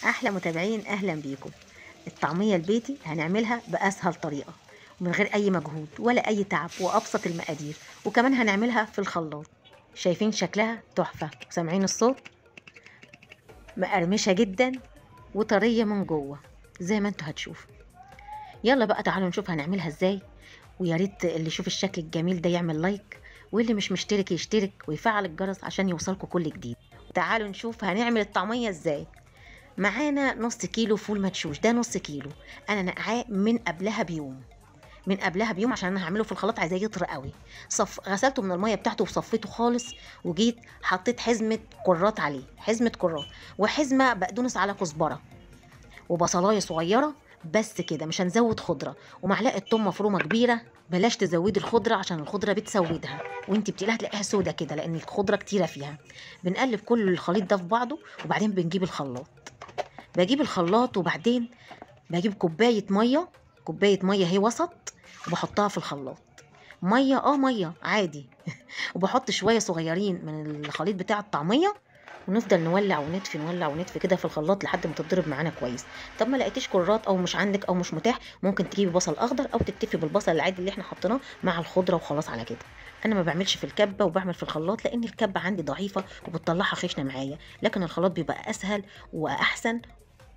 احلى متابعين، اهلا بيكم. الطعميه البيتي هنعملها باسهل طريقه ومن غير اي مجهود ولا اي تعب وابسط المقادير، وكمان هنعملها في الخلاط. شايفين شكلها تحفه وسامعين الصوت؟ مقرمشه جدا وطريه من جوه زي ما انتوا هتشوفوا. يلا بقى تعالوا نشوف هنعملها ازاي. ويا ريت اللي يشوف الشكل الجميل ده يعمل لايك، واللي مش مشترك يشترك ويفعل الجرس عشان يوصلكوا كل جديد. تعالوا نشوف هنعمل الطعميه ازاي. معانا نص كيلو فول مدشوش، ده نص كيلو. انا نقعاه من قبلها بيوم، من قبلها بيوم عشان انا هعمله في الخلاط، عايزاه يطرى قوي. غسلته من الميه بتاعته وصفيته خالص، وجيت حطيت حزمه كرات عليه، حزمه كرات وحزمه بقدونس على كزبره وبصلايه صغيره. بس كده، مش هنزود خضره. ومعلقه توم مفرومه كبيره. بلاش تزودي الخضره عشان الخضره بتسودها، وانت بتقليها هتلاقيها سودا كده لان الخضره كتيره فيها. بنقلب كل الخليط ده في بعضه وبعدين بنجيب الخلاط. بجيب الخلاط وبعدين بجيب كوباية مية، كوباية مية هي وسط، وبحطها في الخلاط. مية عادي. وبحط شوية صغيرين من الخليط بتاع الطعمية، ونفضل نولع ونطفي نولع ونطفي كده في الخلاط لحد ما تتضرب معانا كويس. طب ما لقيتيش كرات او مش عندك او مش متاح، ممكن تجيبي بصل اخضر او تكتفي بالبصل العادي اللي احنا حطيناه مع الخضره وخلاص على كده. انا ما بعملش في الكبه وبعمل في الخلاط لان الكبه عندي ضعيفه وبتطلعها خشنه معايا، لكن الخلاط بيبقى اسهل واحسن،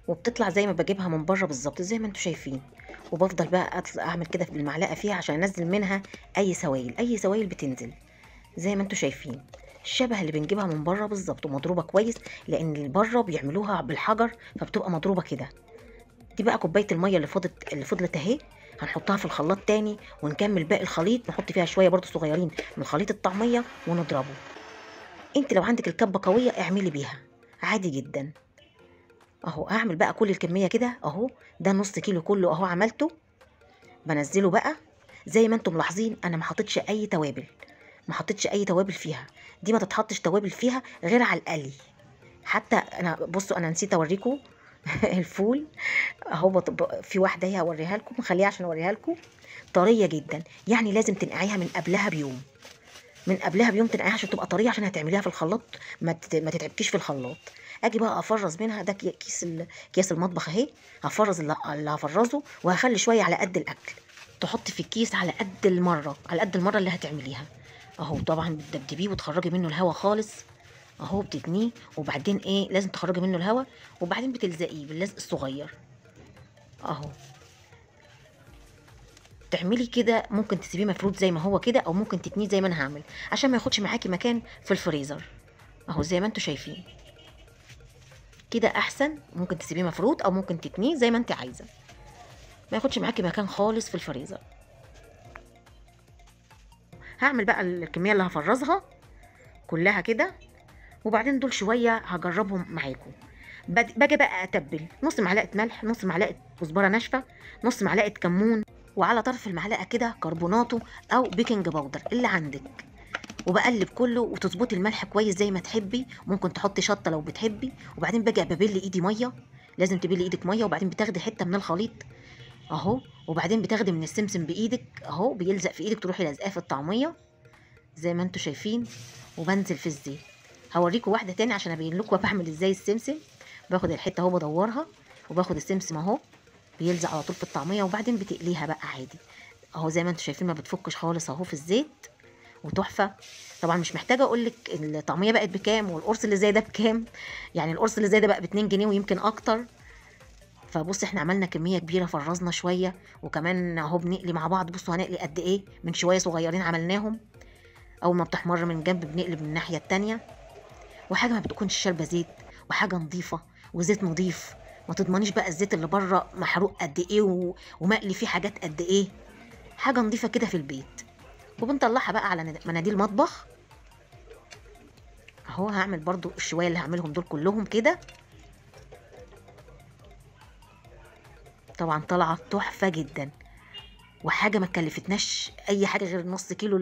وبتطلع زي ما بجيبها من بره بالظبط زي ما انتوا شايفين. وبفضل بقى اعمل كده بالمعلقه فيها عشان انزل منها اي سوائل، اي سوائل بتنزل زي ما انتوا شايفين. الشبه اللي بنجيبها من بره بالظبط ومضروبه كويس، لان اللي بره بيعملوها بالحجر فبتبقى مضروبه كده. دي بقى كوبايه الميه اللي فضلت اهي. هنحطها في الخلاط تاني ونكمل باقي الخليط، نحط فيها شويه برضو صغيرين من خليط الطعميه ونضربه. انت لو عندك الكبه قويه اعملي بيها عادي جدا. اهو هعمل بقى كل الكميه كده اهو. ده نص كيلو كله اهو عملته. بنزله بقى. زي ما انتم ملاحظين انا ما حطيتش اي توابل، ما حطيتش اي توابل فيها. دي ما تتحطش توابل فيها غير على القلي. حتى انا بصوا انا نسيت اوريكم الفول اهو. في واحده هي هوريها لكم، مخليها عشان اوريها لكم. طريه جدا، يعني لازم تنقعيها من قبلها بيوم، من قبلها بيوم تنقعيها عشان تبقى طريه، عشان هتعمليها في الخلاط ما تتعبكيش في الخلاط. اجي بقى افرز منها. ده كيس المطبخ اهي. هفرز اللي هفرزه، وهخلي شويه على قد الاكل. تحطي في الكيس على قد المره، على قد المره اللي هتعمليها. اهو طبعا بتدبدبيه وتخرجي منه الهواء خالص. اهو بتتنيه وبعدين ايه لازم تخرجي منه الهواء، وبعدين بتلزقيه باللزق الصغير اهو. تعملي كده، ممكن تسيبيه مفروض زي ما هو كده، او ممكن تتنيه زي ما انا هعمل عشان ما ياخدش معاكي مكان في الفريزر. اهو زي ما انتوا شايفين كده احسن. ممكن تسيبيه مفروض او ممكن تتنيه زي ما انت عايزه، ما ياخدش معاكي مكان خالص في الفريزر. هعمل بقى الكميه اللي هفرزها كلها كده، وبعدين دول شويه هجربهم معاكم. باجي بقى اتبل نص معلقه ملح، نص معلقه كزبره ناشفه، نص معلقه كمون، وعلى طرف المعلقه كده كربوناتو او بيكنج باودر اللي عندك. وبقلب كله وتظبطي الملح كويس زي ما تحبي، ممكن تحطي شطه لو بتحبي. وبعدين باجي ببل ايدي ميه، لازم تبلي ايدك ميه. وبعدين بتاخدي حته من الخليط اهو، وبعدين بتاخدي من السمسم بايدك اهو، بيلزق في ايدك تروحي لازقاه في الطعميه زي ما انتوا شايفين. وبنزل في الزيت. هوريكم واحده تاني عشان ابين لكم بعمل ازاي السمسم. باخد الحته اهو بدورها، وباخد السمسم اهو بيلزق على طول في الطعميه، وبعدين بتقليها بقى عادي اهو زي ما انتوا شايفين، ما بتفكش خالص اهو في الزيت وتحفه. طبعا مش محتاجه اقول لك الطعميه بقت بكام والقرص اللي زي ده بكام. يعني القرص اللي زي ده بقى ب2 جنيه ويمكن اكتر. فبص احنا عملنا كميه كبيره، فرزنا شويه وكمان اهو بنقلي مع بعض. بصوا هنقلي قد ايه، من شويه صغيرين عملناهم. اول ما بتحمر من جنب بنقلب من الناحيه التانيه. وحاجه ما بتكونش شاربه زيت، وحاجه نظيفه وزيت نظيف. ما تضمنيش بقى الزيت اللي بره محروق قد ايه ومقلي فيه حاجات قد ايه. حاجه نظيفه كده في البيت. وبنطلعها بقى على مناديل مطبخ اهو. هعمل برضو الشويه اللي هعملهم دول كلهم كده. طبعا طالعه تحفه جدا، وحاجه ما كلفتناش اي حاجه غير نص كيلو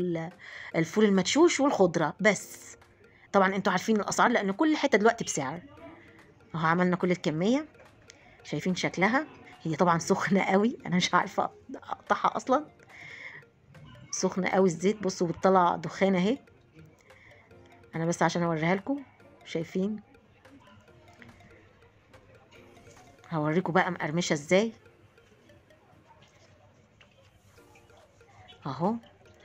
الفول المدشوش والخضره بس. طبعا انتوا عارفين الاسعار لان كل حته دلوقتي بسعر. اهو عملنا كل الكميه. شايفين شكلها؟ هي طبعا سخنه قوي، انا مش عارفه اقطعها اصلا. سخنه قوي الزيت، بصوا بتطلع دخان اهي. انا بس عشان اوريها لكم. شايفين؟ هوريكم بقى مقرمشه ازاي اهو.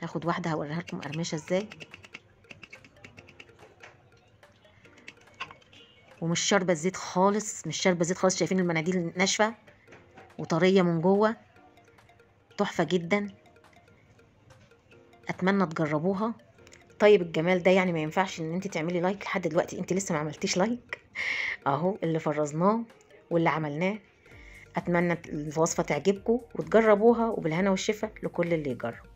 هاخد واحده هوريها لكم مقرمشه ازاي، ومش شاربه زيت خالص، مش شاربه زيت خالص. شايفين المناديل ناشفه وطريه من جوه، تحفه جدا. اتمنى تجربوها. طيب الجمال ده يعني ما ينفعش ان انت تعملي لايك لحد دلوقتي؟ انت لسه ما عملتيش لايك اهو اللي فرزناه واللي عملناه. اتمنى الوصفه تعجبكم وتجربوها، وبالهنا والشفا لكل اللي يجرب.